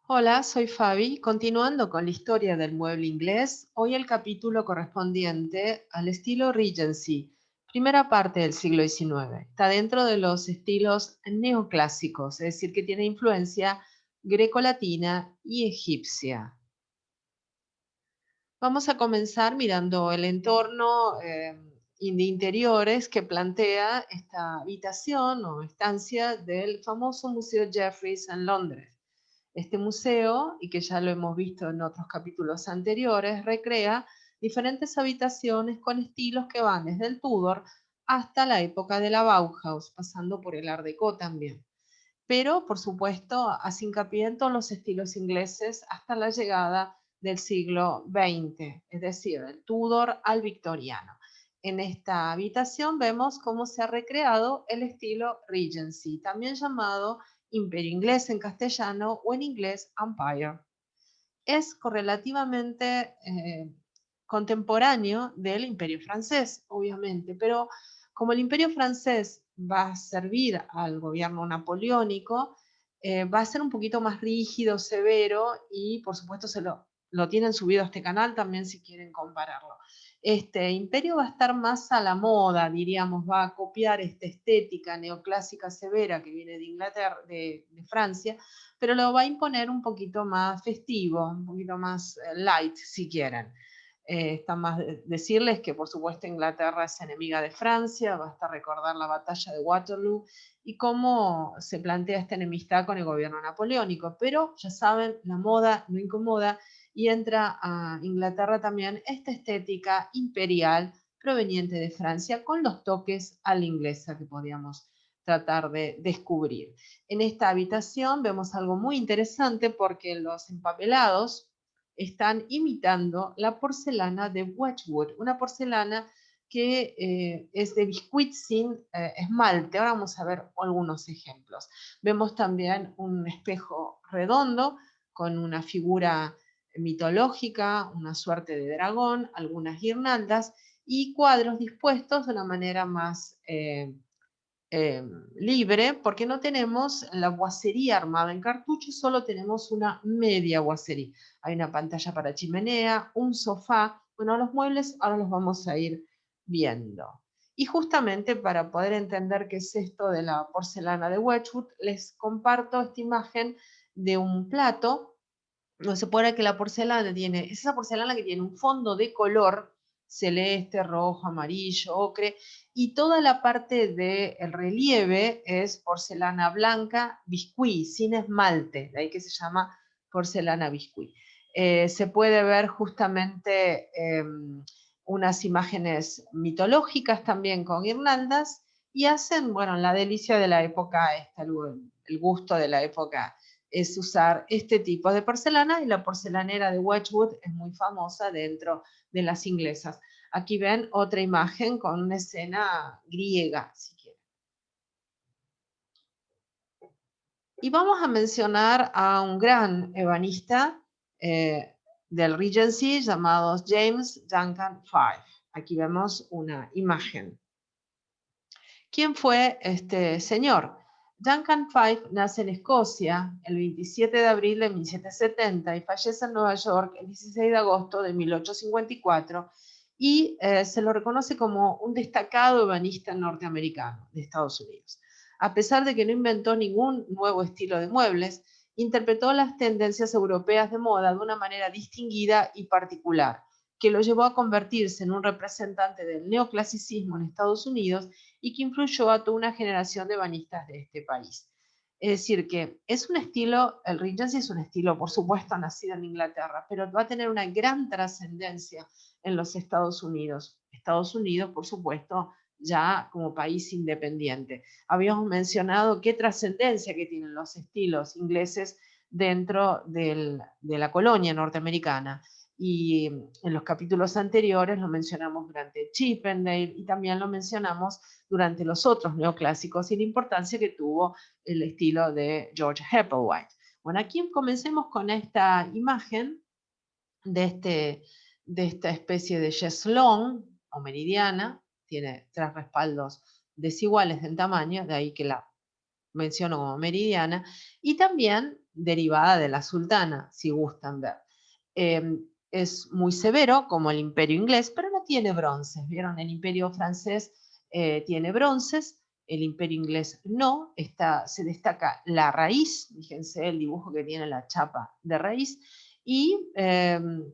Hola, soy Fabi. Continuando con la historia del mueble inglés, hoy el capítulo correspondiente al estilo Regency, primera parte del siglo XIX. Está dentro de los estilos neoclásicos, es decir, que tiene influencia grecolatina y egipcia. Vamos a comenzar mirando el entorno de interiores que plantea esta habitación o estancia del famoso Museo Jeffreys en Londres. Este museo, y que ya lo hemos visto en otros capítulos anteriores, recrea diferentes habitaciones con estilos que van desde el Tudor hasta la época de la Bauhaus, pasando por el Art Deco también. Pero, por supuesto, hace hincapié en todos los estilos ingleses hasta la llegada del siglo XX, es decir, del Tudor al victoriano. En esta habitación vemos cómo se ha recreado el estilo Regency, también llamado Imperio Inglés en castellano o en inglés Empire. Es correlativamente contemporáneo del Imperio Francés, obviamente, pero como el Imperio Francés va a servir al gobierno napoleónico, va a ser un poquito más rígido, severo y por supuesto lo tienen subido a este canal también si quieren compararlo. Este imperio va a estar más a la moda, diríamos, va a copiar esta estética neoclásica severa que viene de Inglaterra, de Francia, pero lo va a imponer un poquito más festivo, un poquito más light, si quieren. Está más decirles que, por supuesto, Inglaterra es enemiga de Francia, basta recordar la batalla de Waterloo y cómo se plantea esta enemistad con el gobierno napoleónico. Pero ya saben, la moda no incomoda y entra a Inglaterra también esta estética imperial proveniente de Francia con los toques a la inglesa que podíamos tratar de descubrir. En esta habitación vemos algo muy interesante porque los empapelados están imitando la porcelana de Wedgwood, una porcelana que es de biscuit sin esmalte. Ahora vamos a ver algunos ejemplos. Vemos también un espejo redondo con una figura mitológica, una suerte de dragón, algunas guirnaldas y cuadros dispuestos de una manera más libre, porque no tenemos la boisería armada en cartucho, solo tenemos una media boisería. Hay una pantalla para chimenea, un sofá. Bueno, los muebles ahora los vamos a ir viendo. Y justamente para poder entender qué es esto de la porcelana de Wedgwood, les comparto esta imagen de un plato. No se puede ver que la porcelana tiene, es esa porcelana que tiene un fondo de color celeste, rojo, amarillo, ocre, y toda la parte del relieve es porcelana blanca, biscuit, sin esmalte, de ahí que se llama porcelana biscuit. Se puede ver justamente unas imágenes mitológicas también con guirnaldas y hacen, bueno, la delicia de la época, el gusto de la época es usar este tipo de porcelana y la porcelanera de Wedgwood es muy famosa dentro de las inglesas. Aquí ven otra imagen con una escena griega, si quieren. Y vamos a mencionar a un gran ebanista del Regency llamado James Duncan Fife. Aquí vemos una imagen. ¿Quién fue este señor? Duncan Fife nace en Escocia el 27 de abril de 1770 y fallece en Nueva York el 16 de agosto de 1854 y se lo reconoce como un destacado ebanista norteamericano de Estados Unidos. A pesar de que no inventó ningún nuevo estilo de muebles, interpretó las tendencias europeas de moda de una manera distinguida y particular, que lo llevó a convertirse en un representante del neoclasicismo en Estados Unidos y que influyó a toda una generación de banistas de este país. Es decir, que es un estilo, el Regency es un estilo, por supuesto, nacido en Inglaterra, pero va a tener una gran trascendencia en los Estados Unidos. Estados Unidos, por supuesto, ya como país independiente. Habíamos mencionado qué trascendencia que tienen los estilos ingleses dentro de la colonia norteamericana y en los capítulos anteriores lo mencionamos durante Chippendale y también lo mencionamos durante los otros neoclásicos y la importancia que tuvo el estilo de George Hepplewhite. Bueno, aquí comencemos con esta imagen de esta especie de cheslón o meridiana, tiene tres respaldos desiguales en tamaño, de ahí que la menciono como meridiana, y también derivada de la sultana, si gustan ver. Es muy severo, como el imperio inglés, pero no tiene bronces. ¿Vieron? El imperio francés tiene bronces, el imperio inglés no. Se destaca la raíz, fíjense el dibujo que tiene la chapa de raíz, y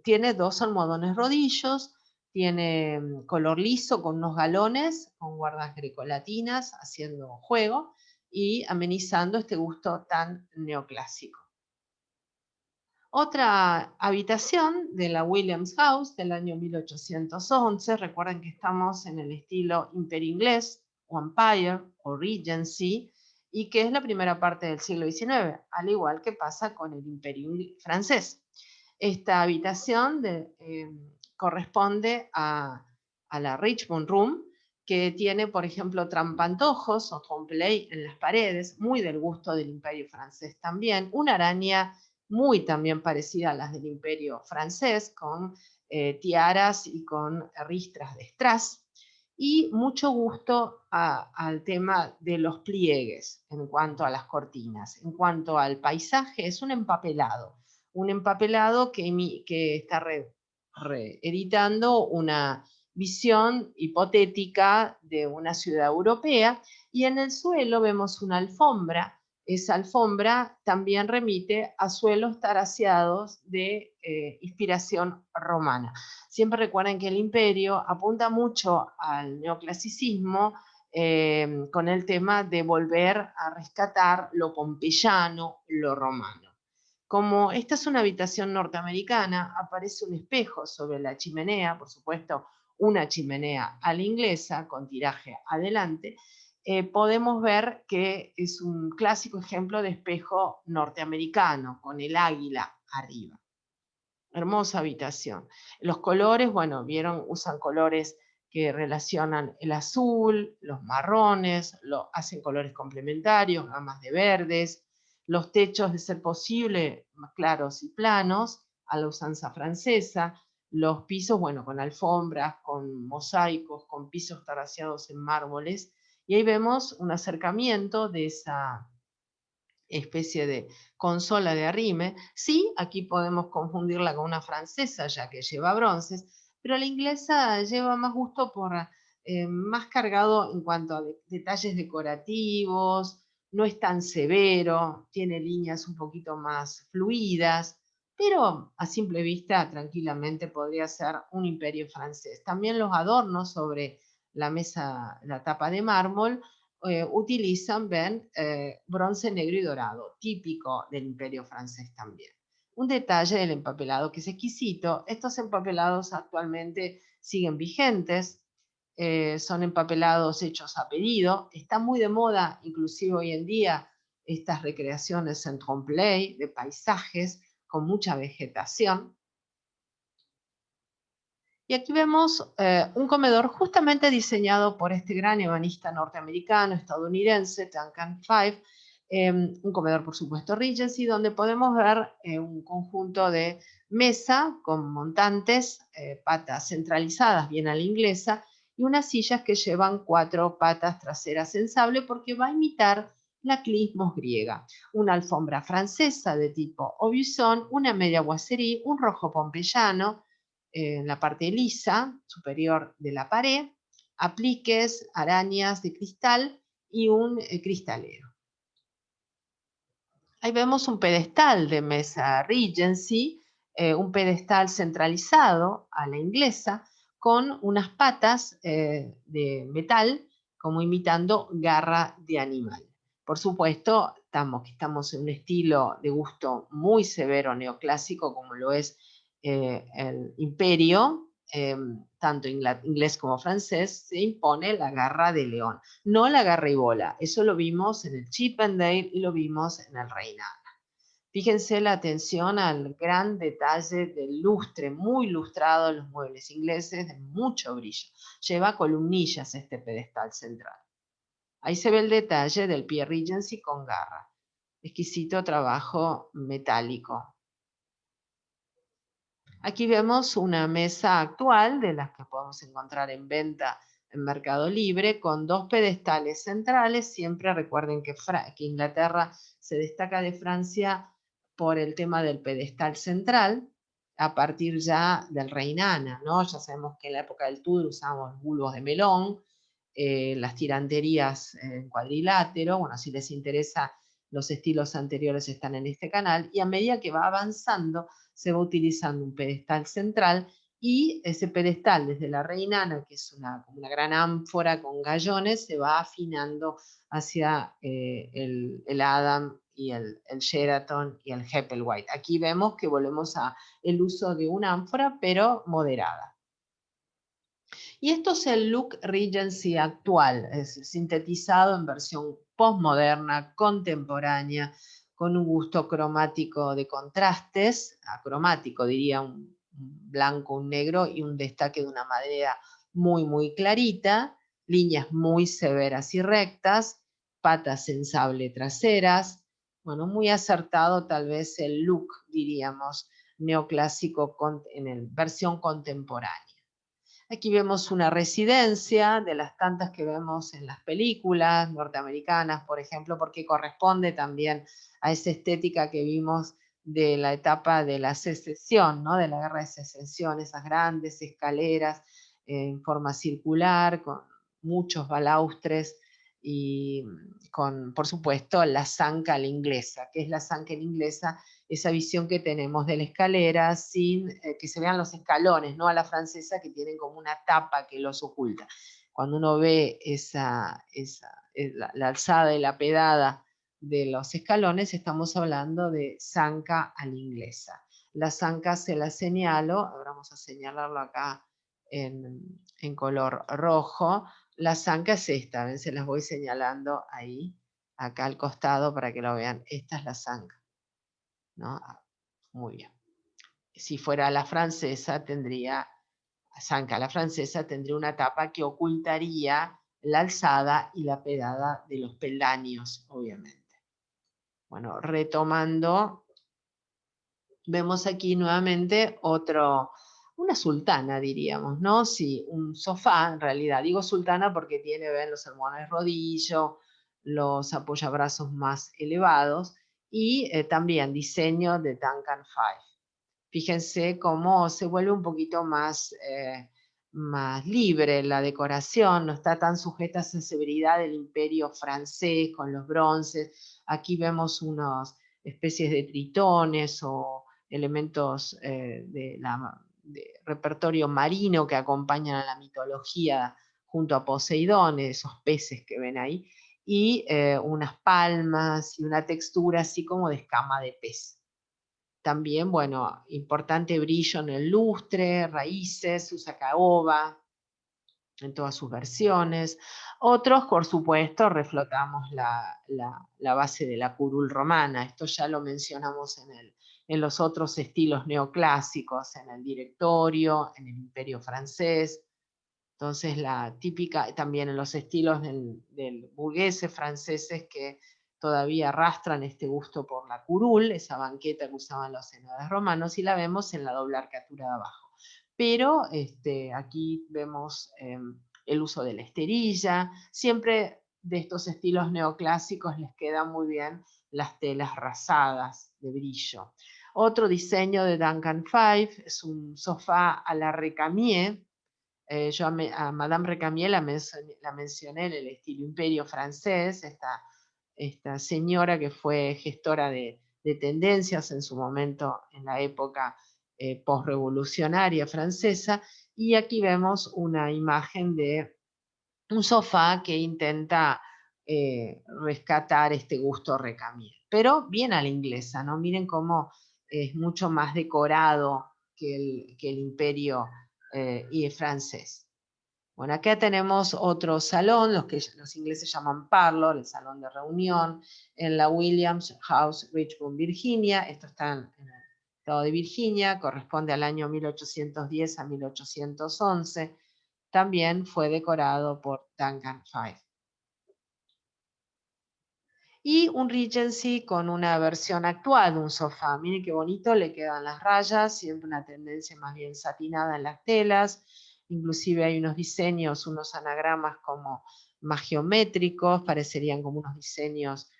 tiene 2 almohadones rodillos, tiene color liso con unos galones, con guardas grecolatinas haciendo juego y amenizando este gusto tan neoclásico. Otra habitación de la Williams House del año 1811, recuerden que estamos en el estilo imperio inglés, o Empire, o Regency, y que es la primera parte del siglo XIX, al igual que pasa con el imperio francés. Esta habitación corresponde a la Richmond Room, que tiene, por ejemplo, trampantojos o trompe-l'œil en las paredes, muy del gusto del imperio francés también, una araña muy también parecida a las del imperio francés, con tiaras y con ristras de strass, y mucho gusto al tema de los pliegues en cuanto a las cortinas. En cuanto al paisaje, es un empapelado que está reeditando una visión hipotética de una ciudad europea, y en el suelo vemos una alfombra. Esa alfombra también remite a suelos taraseados de inspiración romana. Siempre recuerden que el imperio apunta mucho al neoclasicismo con el tema de volver a rescatar lo pompeyano, lo romano. Como esta es una habitación norteamericana, aparece un espejo sobre la chimenea, por supuesto, una chimenea a la inglesa con tiraje adelante. Podemos ver que es un clásico ejemplo de espejo norteamericano, con el águila arriba. Hermosa habitación. Los colores, bueno, vieron, usan colores que relacionan el azul, los marrones, hacen colores complementarios, gamas de verdes, los techos, de ser posible, más claros y planos, a la usanza francesa, los pisos, bueno, con alfombras, con mosaicos, con pisos terraceados en mármoles, y ahí vemos un acercamiento de esa especie de consola de arrime. Sí, aquí podemos confundirla con una francesa, ya que lleva bronces, pero la inglesa lleva más gusto por más cargado en cuanto a detalles decorativos, no es tan severo, tiene líneas un poquito más fluidas, pero a simple vista tranquilamente podría ser un imperio francés. También los adornos sobre la mesa, la tapa de mármol, utilizan, ven, bronce negro y dorado, típico del imperio francés también. Un detalle del empapelado que es exquisito. Estos empapelados actualmente siguen vigentes, son empapelados hechos a pedido. Está muy de moda, inclusive hoy en día, estas recreaciones en trompe-l'œil de paisajes con mucha vegetación. Y aquí vemos un comedor justamente diseñado por este gran ebanista norteamericano, estadounidense, Duncan Phyfe, un comedor por supuesto Regency, donde podemos ver un conjunto de mesa con montantes, patas centralizadas bien a la inglesa, y unas sillas que llevan 4 patas traseras en sable porque va a imitar la clismos griega. Una alfombra francesa de tipo Aubusson, una media boiserie, un rojo pompeyano, en la parte lisa superior de la pared, apliques, arañas de cristal y un cristalero. Ahí vemos un pedestal de mesa Regency, un pedestal centralizado a la inglesa, con unas patas de metal, como imitando garra de animal. Por supuesto, estamos en un estilo de gusto muy severo neoclásico, como lo es el imperio, tanto inglés como francés, se impone la garra de león, no la garra y bola. Eso lo vimos en el Chippendale y lo vimos en el Reinado. Fíjense la atención al gran detalle del lustre, muy lustrado en los muebles ingleses, de mucho brillo. Lleva columnillas este pedestal central. Ahí se ve el detalle del pie Regency con garra. Exquisito trabajo metálico. Aquí vemos una mesa actual de las que podemos encontrar en venta en Mercado Libre, con 2 pedestales centrales. Siempre recuerden que Inglaterra se destaca de Francia por el tema del pedestal central, a partir ya del Reinana, ¿no? Ya sabemos que en la época del Tudor usábamos bulbos de melón, las tiranterías en cuadrilátero. Bueno, si les interesa, los estilos anteriores están en este canal, y a medida que va avanzando se va utilizando un pedestal central, y ese pedestal desde la Reinana, que es como una gran ánfora con gallones, se va afinando hacia el Adam y el Sheraton y el Hepplewhite. Aquí vemos que volvemos a el uso de una ánfora, pero moderada. Y esto es el look Regency actual, es sintetizado en versión postmoderna, contemporánea, con un gusto cromático de contrastes, acromático diría, un blanco, un negro y un destaque de una madera muy, muy clarita, líneas muy severas y rectas, patas en sable traseras. Bueno, muy acertado tal vez el look, diríamos, neoclásico en versión contemporánea. Aquí vemos una residencia de las tantas que vemos en las películas norteamericanas, por ejemplo, porque corresponde también a esa estética que vimos de la etapa de la secesión, ¿no? De la guerra de secesión, esas grandes escaleras en forma circular, con muchos balaustres y con, por supuesto, la zanca a la inglesa. ¿Qué es la zanca a la inglesa? Esa visión que tenemos de la escalera sin que se vean los escalones, no a la francesa, que tienen como una tapa que los oculta. Cuando uno ve la alzada y la pedada de los escalones, estamos hablando de zanca a la inglesa. La zanca se la señalo, ahora vamos a señalarlo acá en color rojo. La zanca es esta, ¿ven? Se las voy señalando ahí, acá al costado para que lo vean. Esta es la zanca, ¿no? Muy bien. Si fuera la francesa, zanca la francesa tendría una tapa que ocultaría la alzada y la pedada de los peldaños, obviamente. Bueno, retomando, vemos aquí nuevamente una sultana, diríamos, ¿no? Sí, un sofá, en realidad. Digo sultana porque tiene, ven, los almohadones rodillo, los apoyabrazos más elevados, y también diseño de Duncan Five. Fíjense cómo se vuelve un poquito más libre la decoración, no está tan sujeta a esa severidad del imperio francés con los bronces. Aquí vemos unas especies de tritones o elementos de repertorio marino que acompañan a la mitología junto a Poseidón, esos peces que ven ahí, y unas palmas y una textura así como de escama de pez. También, bueno, importante brillo en el lustre, raíces, usa caoba en todas sus versiones. Otros, por supuesto, reflotamos la base de la curul romana. Esto ya lo mencionamos en los otros estilos neoclásicos, en el directorio, en el imperio francés. Entonces, la típica, también en los estilos del burgueses franceses que todavía arrastran este gusto por la curul, esa banqueta que usaban los senadores romanos, y la vemos en la doble arcatura de abajo. Pero aquí vemos el uso de la esterilla. Siempre de estos estilos neoclásicos les quedan muy bien las telas rasadas de brillo. Otro diseño de Duncan Five es un sofá a la Recamier. Yo a Madame Recamier la mencioné en el estilo imperio francés, esta señora que fue gestora de tendencias en su momento en la época postrevolucionaria francesa, y aquí vemos una imagen de un sofá que intenta rescatar este gusto Recamier, pero bien a la inglesa, ¿no? Miren cómo es mucho más decorado que el imperio y el francés. Bueno, acá tenemos otro salón, los que los ingleses llaman parlour, el salón de reunión, en la Williams House, Richmond, Virginia. Esto está en el estado de Virginia, corresponde al año 1810 a 1811. También fue decorado por Duncan Five. Y un Regency con una versión actual de un sofá. Miren qué bonito, le quedan las rayas, siempre una tendencia más bien satinada en las telas. Inclusive hay unos diseños, unos anagramas como más geométricos, parecerían como unos diseños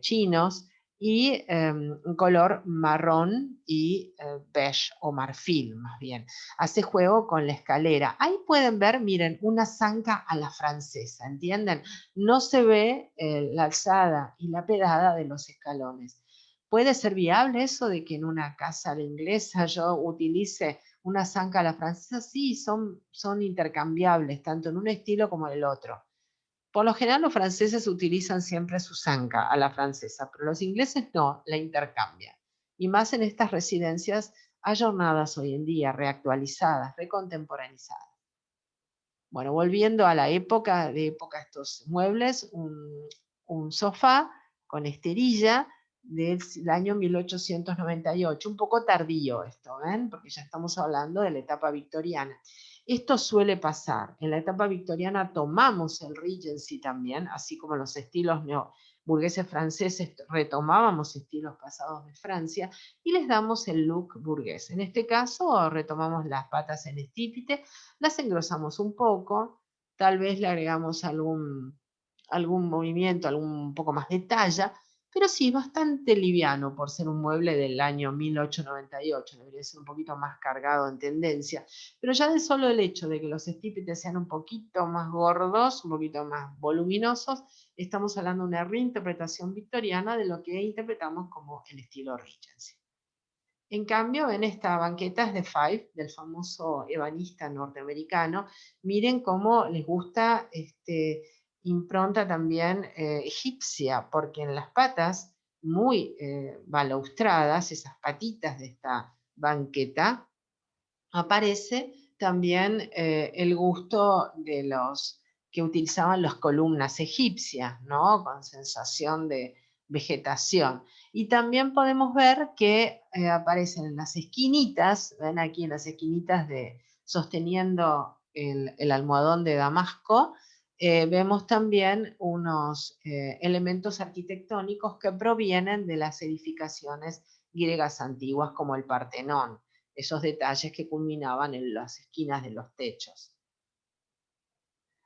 chinos. y un color marrón y beige o marfil más bien. Hace juego con la escalera. Ahí pueden ver, miren, una zanca a la francesa, ¿entienden? No se ve la alzada y la pedada de los escalones. ¿Puede ser viable eso de que en una casa a la inglesa yo utilice una zanca a la francesa? Sí, son intercambiables, tanto en un estilo como en el otro. Por lo general los franceses utilizan siempre su zanca a la francesa, pero los ingleses no, la intercambian. Y más en estas residencias ayornadas hoy en día, reactualizadas, recontemporanizadas. Bueno, volviendo a la época, de época estos muebles, un sofá con esterilla del año 1898, un poco tardío esto, ¿ven? Porque ya estamos hablando de la etapa victoriana. Esto suele pasar. En la etapa victoriana tomamos el Regency también, así como los estilos burgueses franceses retomábamos estilos pasados de Francia y les damos el look burgués. En este caso retomamos las patas en estípite, las engrosamos un poco, tal vez le agregamos algún movimiento, algún poco más de talla, pero sí, bastante liviano por ser un mueble del año 1898, debería ser un poquito más cargado en tendencia, pero ya de solo el hecho de que los estípites sean un poquito más gordos, un poquito más voluminosos, estamos hablando de una reinterpretación victoriana de lo que interpretamos como el estilo Regency. En cambio, en esta banqueta es de Five, del famoso ebanista norteamericano. Miren cómo les gusta impronta también egipcia, porque en las patas muy balaustradas, esas patitas de esta banqueta, aparece también el gusto de los que utilizaban las columnas egipcias, ¿no? Con sensación de vegetación. Y también podemos ver que aparecen en las esquinitas, ven aquí en las esquinitas sosteniendo el almohadón de Damasco, vemos también unos elementos arquitectónicos que provienen de las edificaciones griegas antiguas como el Partenón, esos detalles que culminaban en las esquinas de los techos.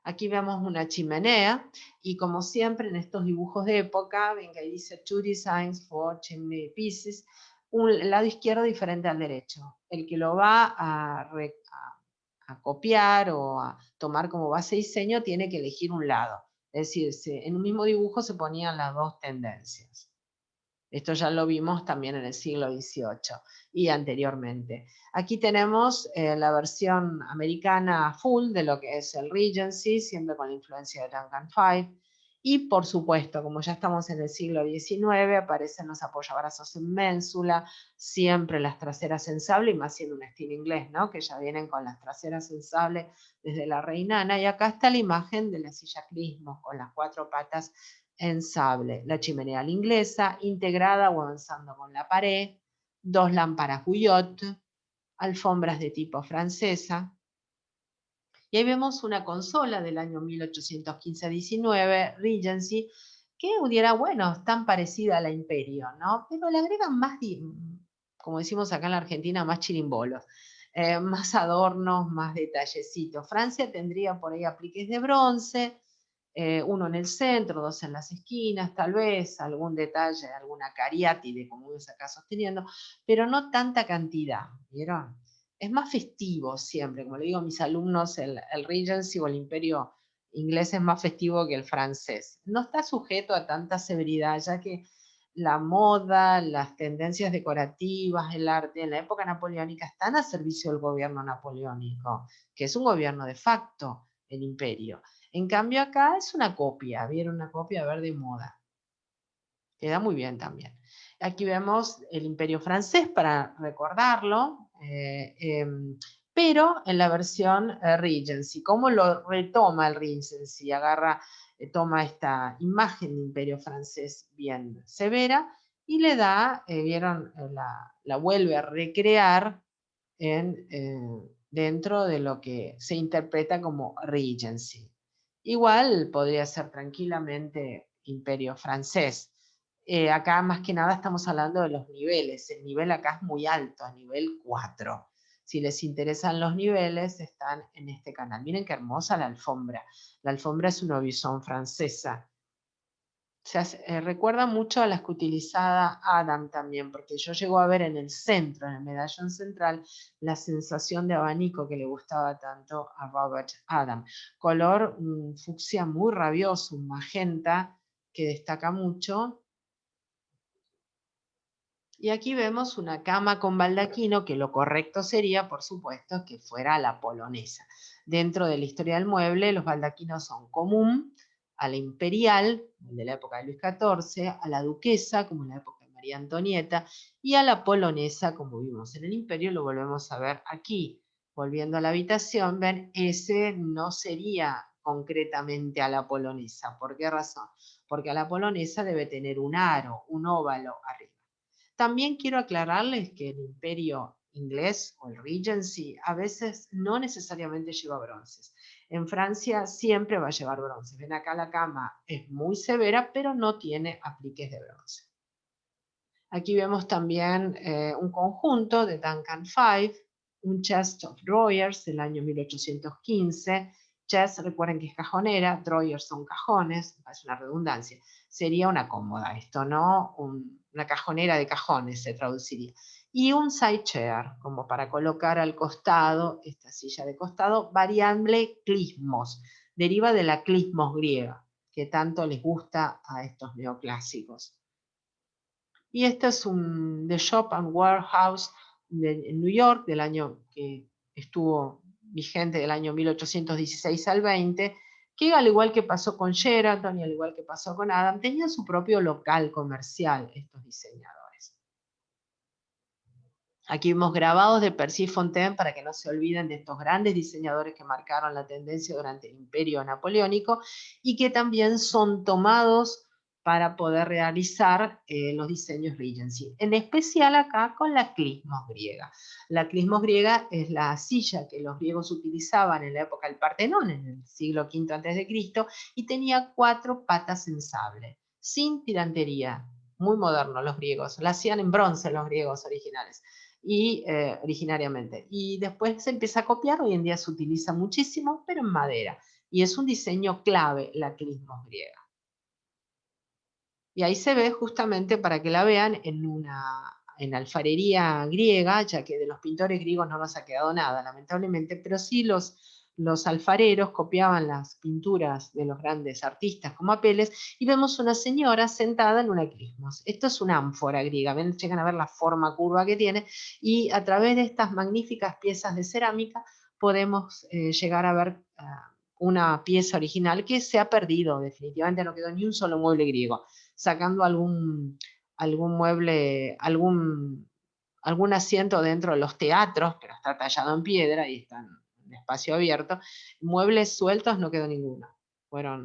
Aquí vemos una chimenea y como siempre en estos dibujos de época, ven que ahí dice Two Designs for Chimney Pieces, el lado izquierdo diferente al derecho. El que lo va a copiar o a tomar como base de diseño tiene que elegir un lado. Es decir, en un mismo dibujo se ponían las dos tendencias. Esto ya lo vimos también en el siglo XVIII y anteriormente. Aquí tenemos la versión americana full de lo que es el Regency, siempre con la influencia de Duncan Five. Y por supuesto, como ya estamos en el siglo XIX, aparecen los apoyabrazos en ménsula, siempre las traseras en sable, y más siendo un estilo inglés, ¿no? Que ya vienen con las traseras en sable desde la reinana. Y acá está la imagen de la silla Christmas con las cuatro patas en sable, la chimenea a la inglesa, integrada o avanzando con la pared, dos lámparas Guyot, alfombras de tipo francesa. Y ahí vemos una consola del año 1815-19, Regency, que hubiera, bueno, tan parecida a la Imperio, ¿no? Pero le agregan más, como decimos acá en la Argentina, más chirimbolos. Más adornos, más detallecitos. Francia tendría por ahí apliques de bronce, uno en el centro, dos en las esquinas, tal vez algún detalle, alguna cariátide, como vemos acá sosteniendo, pero no tanta cantidad, ¿vieron? Es más festivo siempre, como le digo a mis alumnos, el Regency o el Imperio inglés es más festivo que el francés. No está sujeto a tanta severidad, ya que la moda, las tendencias decorativas, el arte en la época napoleónica están a servicio del gobierno napoleónico, que es un gobierno de facto, el imperio. En cambio acá es una copia, vieron una copia a ver de moda. Queda muy bien también. Aquí vemos el imperio francés para recordarlo, pero en la versión Regency. ¿Cómo lo retoma el Regency? Toma esta imagen de imperio francés bien severa y le da, vieron, la vuelve a recrear dentro de lo que se interpreta como Regency. Igual podría ser tranquilamente imperio francés. Acá más que nada estamos hablando de los niveles. El nivel acá es muy alto, a nivel 4. Si les interesan los niveles, están en este canal. Miren qué hermosa la alfombra. La alfombra es una Aubusson francesa. Recuerda mucho a las que utilizaba Adam también, porque yo llego a ver en el centro, en el medallón central, la sensación de abanico que le gustaba tanto a Robert Adam. Color fucsia muy rabioso, un magenta que destaca mucho. Y aquí vemos una cama con baldaquino, que lo correcto sería, por supuesto, que fuera la polonesa. Dentro de la historia del mueble, los baldaquinos son común a la imperial, de la época de Luis XIV, a la duquesa, como en la época de María Antonieta, y a la polonesa, como vimos en el imperio, lo volvemos a ver aquí. Volviendo a la habitación, ven, ese no sería concretamente a la polonesa. ¿Por qué razón? Porque a la polonesa debe tener un aro, un óvalo arriba. También quiero aclararles que el imperio inglés o el Regency a veces no necesariamente lleva bronces. En Francia siempre va a llevar bronces. Ven acá, la cama es muy severa, pero no tiene apliques de bronce. Aquí vemos también un conjunto de Duncan Five, un chest of drawers del año 1815. Chest, recuerden que es cajonera, drawers son cajones, es una redundancia. Sería una cómoda esto, ¿no? Una cajonera de cajones se traduciría. Y un side chair, como para colocar al costado, esta silla de costado, variable clismos. Deriva de la clismos griega, que tanto les gusta a estos neoclásicos. Y este es un The Shop and Warehouse en New York, del año que estuvo vigente del año 1816 al 20, que al igual que pasó con Sheraton y al igual que pasó con Adam, tenían su propio local comercial estos diseñadores. Aquí vemos grabados de Percy Fontaine para que no se olviden de estos grandes diseñadores que marcaron la tendencia durante el Imperio Napoleónico y que también son tomados para poder realizar los diseños Regency. En especial acá con la clismos griega. La clismos griega es la silla que los griegos utilizaban en la época del Partenón, en el siglo V a.C., y tenía 4 patas en sable, sin tirantería. Muy moderno los griegos. La hacían en bronce los griegos originales. Y originariamente. Y después se empieza a copiar, hoy en día se utiliza muchísimo, pero en madera. Y es un diseño clave, la clismos griega. Y ahí se ve justamente para que la vean en alfarería griega, ya que de los pintores griegos no nos ha quedado nada, lamentablemente, pero sí los alfareros copiaban las pinturas de los grandes artistas como Apeles, y vemos una señora sentada en una clismos. Esto es una ánfora griega, ven, llegan a ver la forma curva que tiene, y a través de estas magníficas piezas de cerámica podemos llegar a ver una pieza original que se ha perdido, definitivamente no quedó ni un solo mueble griego, sacando algún mueble, algún asiento dentro de los teatros, pero está tallado en piedra y está en espacio abierto. Muebles sueltos no quedó ninguno.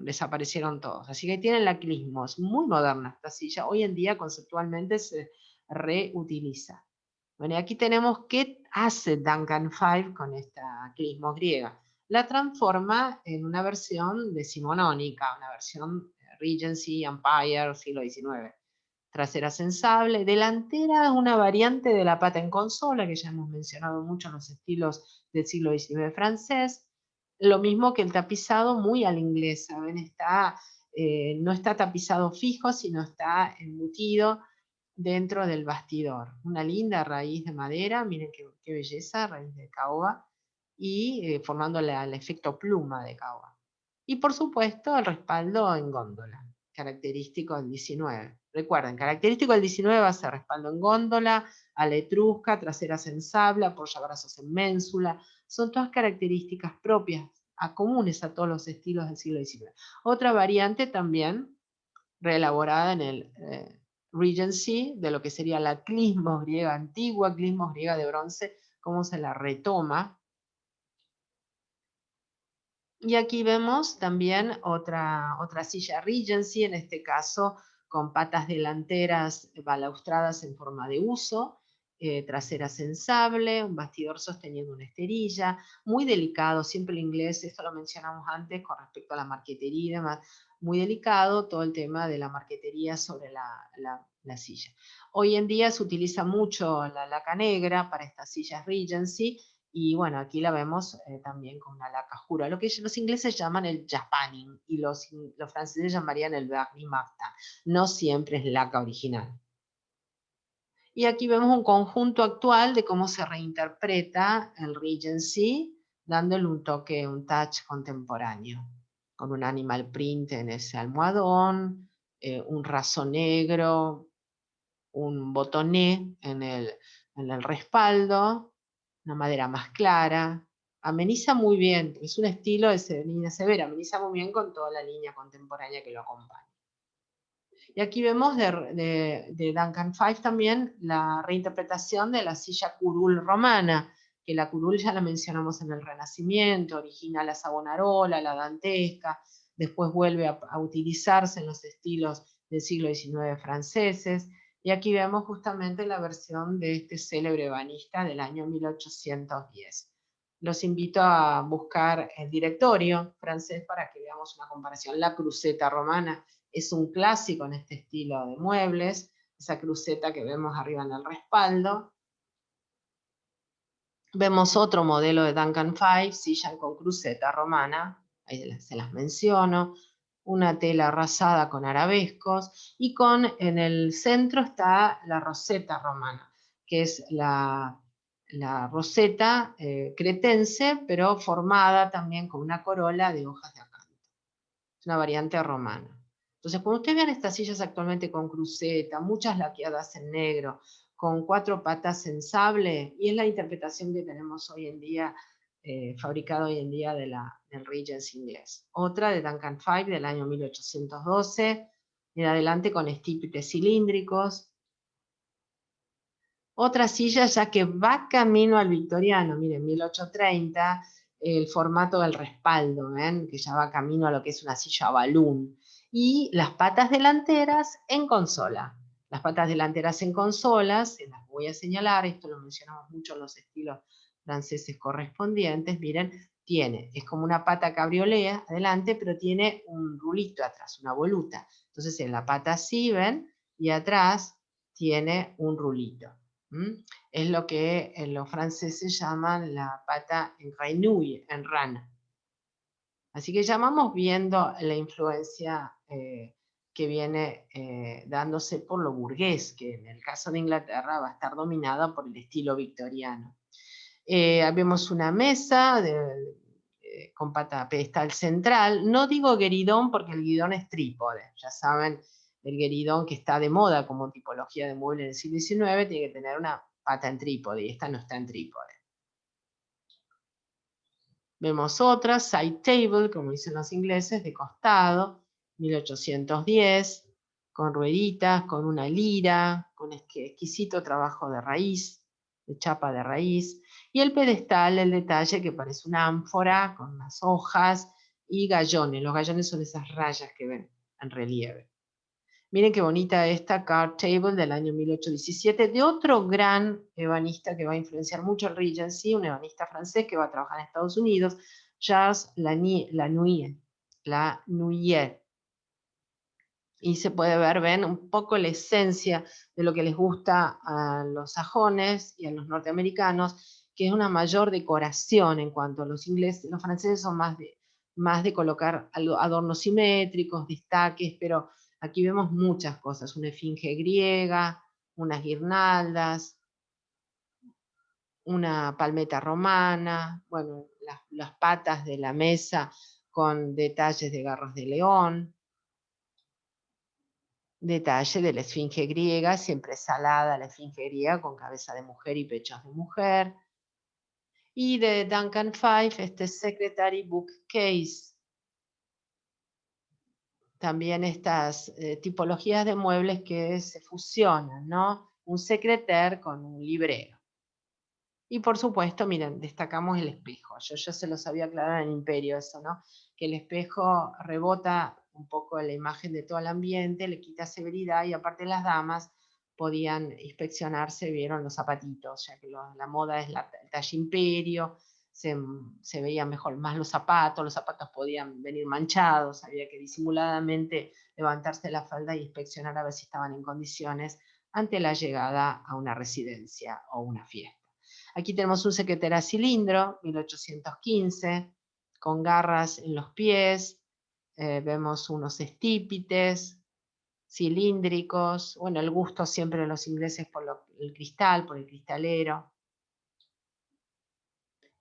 Desaparecieron todos. Así que tienen la clismos, muy moderna esta silla. Hoy en día conceptualmente se reutiliza. Bueno, y aquí tenemos qué hace Duncan Five con esta clismos griega. La transforma en una versión decimonónica, una versión Regency, Empire, siglo XIX. Trasera sensable, delantera una variante de la pata en consola, que ya hemos mencionado mucho en los estilos del siglo XIX francés. Lo mismo que el tapizado muy al inglés, ¿saben? No está tapizado fijo, sino está embutido dentro del bastidor. Una linda raíz de madera, miren qué belleza, raíz de caoba, y formando el efecto pluma de caoba. Y por supuesto el respaldo en góndola, característico del 19. Recuerden, característico del 19 va a ser respaldo en góndola, ala etrusca, trasera sensable, apoyabrazos en ménsula. Son todas características propias, comunes a todos los estilos del siglo XIX. Otra variante también, reelaborada en el Regency, de lo que sería la clismos griega antigua, clismos griega de bronce, cómo se la retoma. Y aquí vemos también otra silla Regency, en este caso con patas delanteras balaustradas en forma de uso, trasera sensable, un bastidor sosteniendo una esterilla, muy delicado, siempre el inglés, esto lo mencionamos antes con respecto a la marquetería y demás, muy delicado todo el tema de la marquetería sobre la silla. Hoy en día se utiliza mucho la laca negra para estas sillas Regency, Y bueno, aquí la vemos también con una laca jura, lo que los ingleses llaman el japanning y los franceses llamarían el vernis martin. No siempre es laca original. Y aquí vemos un conjunto actual de cómo se reinterpreta el Regency, dándole un toque, un touch contemporáneo, con un animal print en ese almohadón, un raso negro, un botoné en el respaldo, una madera más clara. Ameniza muy bien, es un estilo de línea severa, ameniza muy bien con toda la línea contemporánea que lo acompaña. Y aquí vemos de Duncan Five también la reinterpretación de la silla curul romana, que la curul ya la mencionamos en el Renacimiento, origina la savonarola, la dantesca, después vuelve a utilizarse en los estilos del siglo XIX franceses, y aquí vemos justamente la versión de este célebre ebanista del año 1810. Los invito a buscar el directorio francés para que veamos una comparación. La cruceta romana es un clásico en este estilo de muebles, esa cruceta que vemos arriba en el respaldo. Vemos otro modelo de Duncan Five, silla con cruceta romana, ahí se las menciono, una tela rasada con arabescos, y en el centro está la roseta romana, que es la roseta cretense, pero formada también con una corola de hojas de acanto. Es una variante romana. Entonces, cuando ustedes vean estas sillas actualmente con cruceta, muchas laqueadas en negro, con 4 patas en sable, y es la interpretación que tenemos hoy en día, fabricada hoy en día del Regency inglés. Otra de Duncan Five del año 1812, en adelante con estípites cilíndricos. Otra silla ya que va camino al victoriano, miren, 1830, el formato del respaldo, ¿ven? Que ya va camino a lo que es una silla balloon. Y las patas delanteras en consola. Las patas delanteras en consolas, se las voy a señalar, esto lo mencionamos mucho en los estilos franceses correspondientes, miren, es como una pata cabriolea adelante, pero tiene un rulito atrás, una voluta. Entonces en la pata así, ¿ven? Y atrás tiene un rulito. Es lo que los franceses llaman la pata en renouille, en rana. Así que ya vamos viendo la influencia que viene dándose por lo burgués, que en el caso de Inglaterra va a estar dominada por el estilo victoriano. Vemos una mesa con pata pedestal central. No digo gueridón porque el guidón es trípode. Ya saben, el gueridón que está de moda como tipología de mueble en el siglo XIX tiene que tener una pata en trípode y esta no está en trípode. Vemos otra, side table, como dicen los ingleses, de costado, 1810, con rueditas, con una lira, con exquisito trabajo de raíz, de chapa de raíz, y el pedestal, el detalle que parece una ánfora con unas hojas y gallones. Los gallones son esas rayas que ven en relieve. Miren qué bonita esta card table del año 1817 de otro gran ebanista que va a influenciar mucho el Regency, un ebanista francés que va a trabajar en Estados Unidos, Charles Lanouillet. Y se puede ver, ven, un poco la esencia de lo que les gusta a los sajones y a los norteamericanos, que es una mayor decoración en cuanto a los ingleses. Los franceses son más de colocar adornos simétricos, destaques, pero aquí vemos muchas cosas, una esfinge griega, unas guirnaldas, una palmeta romana, bueno, las patas de la mesa con detalles de garras de león, detalle de la esfinge griega, siempre salada la esfinge griega con cabeza de mujer y pechos de mujer. Y de Duncan Five, este Secretary Bookcase. También estas tipologías de muebles que se fusionan, ¿no? Un secretaire con un librero. Y por supuesto, miren, destacamos el espejo. Yo ya se los había aclarado en Imperio eso, ¿no? Que el espejo rebota un poco la imagen de todo el ambiente, le quita severidad y aparte las damas podían inspeccionarse, vieron los zapatitos, ya que la moda es el talle Imperio, se veían mejor más los zapatos podían venir manchados, había que disimuladamente levantarse la falda y inspeccionar a ver si estaban en condiciones ante la llegada a una residencia o una fiesta. Aquí tenemos un secretera cilindro, 1815, con garras en los pies, vemos unos estípites cilíndricos, bueno, el gusto siempre de los ingleses por el cristal, por el cristalero.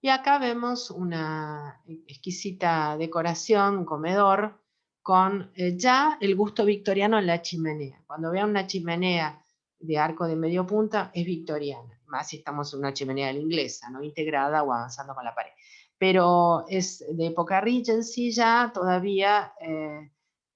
Y acá vemos una exquisita decoración, un comedor, con ya el gusto victoriano en la chimenea. Cuando vean una chimenea de arco de medio punta, es victoriana, más si estamos en una chimenea de la inglesa, ¿no? Integrada o avanzando con la pared. Pero es de época Regency ya, todavía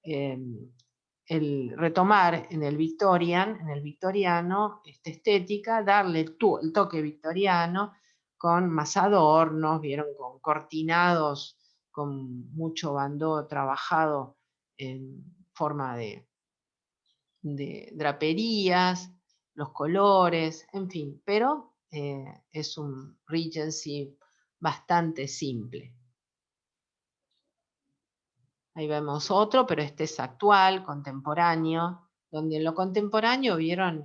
el retomar en el victoriano, esta estética, darle el toque victoriano, con más adornos, vieron, con cortinados, con mucho bandó trabajado en forma de draperías, los colores, en fin, pero es un Regency bastante simple. Ahí vemos otro, pero este es actual, contemporáneo, donde en lo contemporáneo, vieron,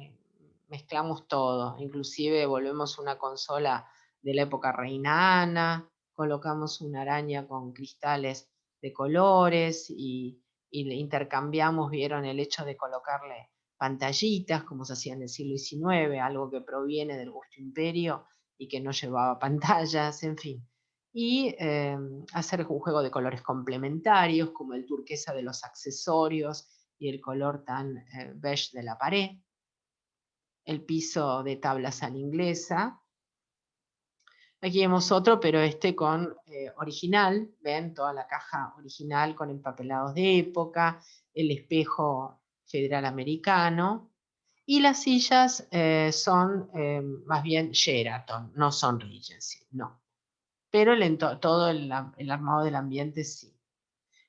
mezclamos todo, inclusive volvemos una consola de la época reina Ana, colocamos una araña con cristales de colores y intercambiamos, vieron, el hecho de colocarle pantallitas, como se hacía en el siglo XIX, algo que proviene del gusto imperio y que no llevaba pantallas, en fin. Y hacer un juego de colores complementarios, como el turquesa de los accesorios y el color tan beige de la pared. El piso de tablas a la inglesa. Aquí vemos otro, pero este con original, ven, toda la caja original con empapelados de época, el espejo federal americano, y las sillas son más bien Sheraton, no son Regency, no. Pero todo el armado del ambiente sí.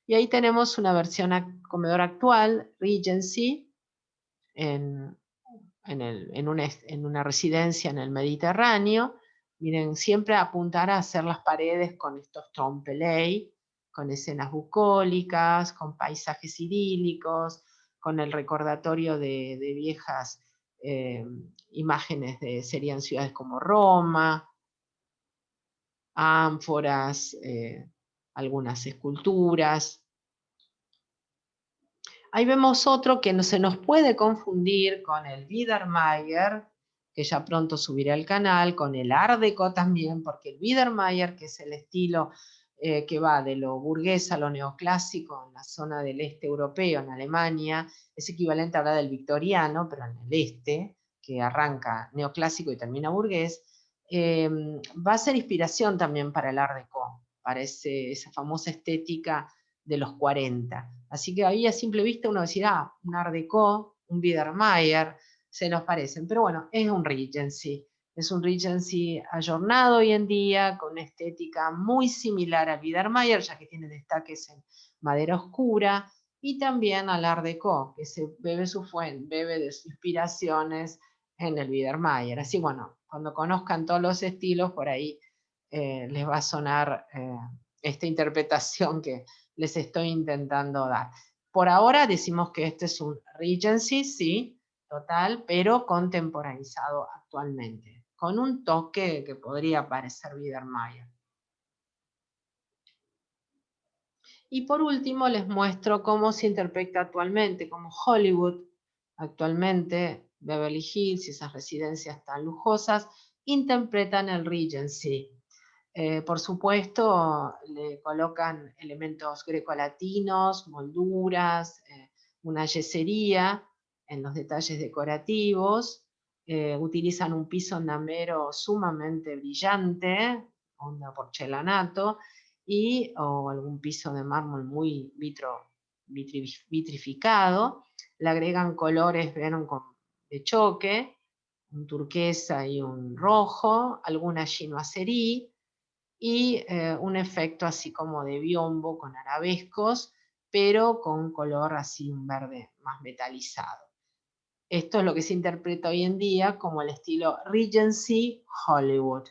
Y ahí tenemos una versión comedor actual, Regency, en una residencia en el Mediterráneo. Miren, siempre apuntar a hacer las paredes con estos trompe-l'œil, con escenas bucólicas, con paisajes idílicos, con el recordatorio de viejas imágenes serían ciudades como Roma, ánforas, algunas esculturas. Ahí vemos otro que no se nos puede confundir con el Biedermeier, que ya pronto subiré al canal, con el Art Deco también, porque el Biedermeier, que es el estilo que va de lo burgués a lo neoclásico en la zona del este europeo, en Alemania, es equivalente a la del victoriano, pero en el este, que arranca neoclásico y termina burgués, va a ser inspiración también para el Art Deco, para esa famosa estética de los 40. Así que ahí a simple vista uno decía, un Art Deco, un Biedermeier, se nos parecen. Pero bueno, es un Regency ayornado hoy en día, con una estética muy similar al Biedermeier, ya que tiene destaques en madera oscura, y también al Art Deco, que se bebe de sus inspiraciones en el Biedermeier. Así, bueno, cuando conozcan todos los estilos, por ahí les va a sonar esta interpretación que les estoy intentando dar. Por ahora decimos que este es un Regency, sí, total, pero contemporaneizado actualmente, con un toque que podría parecer Biedermeier. Y por último les muestro cómo se interpreta actualmente, como Hollywood, actualmente Beverly Hills y esas residencias tan lujosas, interpretan el Regency. Por supuesto, le colocan elementos grecolatinos, molduras, una yesería en los detalles decorativos, utilizan un piso namero sumamente brillante, onda porcelanato, o algún piso de mármol muy vitrificado, le agregan colores, vieron, de choque, un turquesa y un rojo, alguna chinoiserie, y un efecto así como de biombo con arabescos, pero con color así, un verde más metalizado. Esto es lo que se interpreta hoy en día como el estilo Regency Hollywood.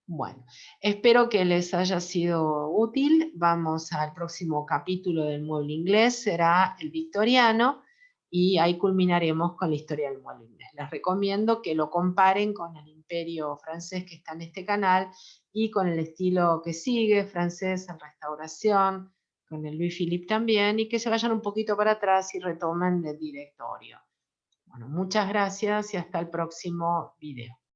Bueno, espero que les haya sido útil. Vamos al próximo capítulo del mueble inglés, será el victoriano, y ahí culminaremos con la historia del mueble inglés. Les recomiendo que lo comparen con el imperio francés que está en este canal y con el estilo que sigue, francés en restauración, con el Louis Philippe también, y que se vayan un poquito para atrás y retomen del directorio. Bueno, muchas gracias y hasta el próximo video.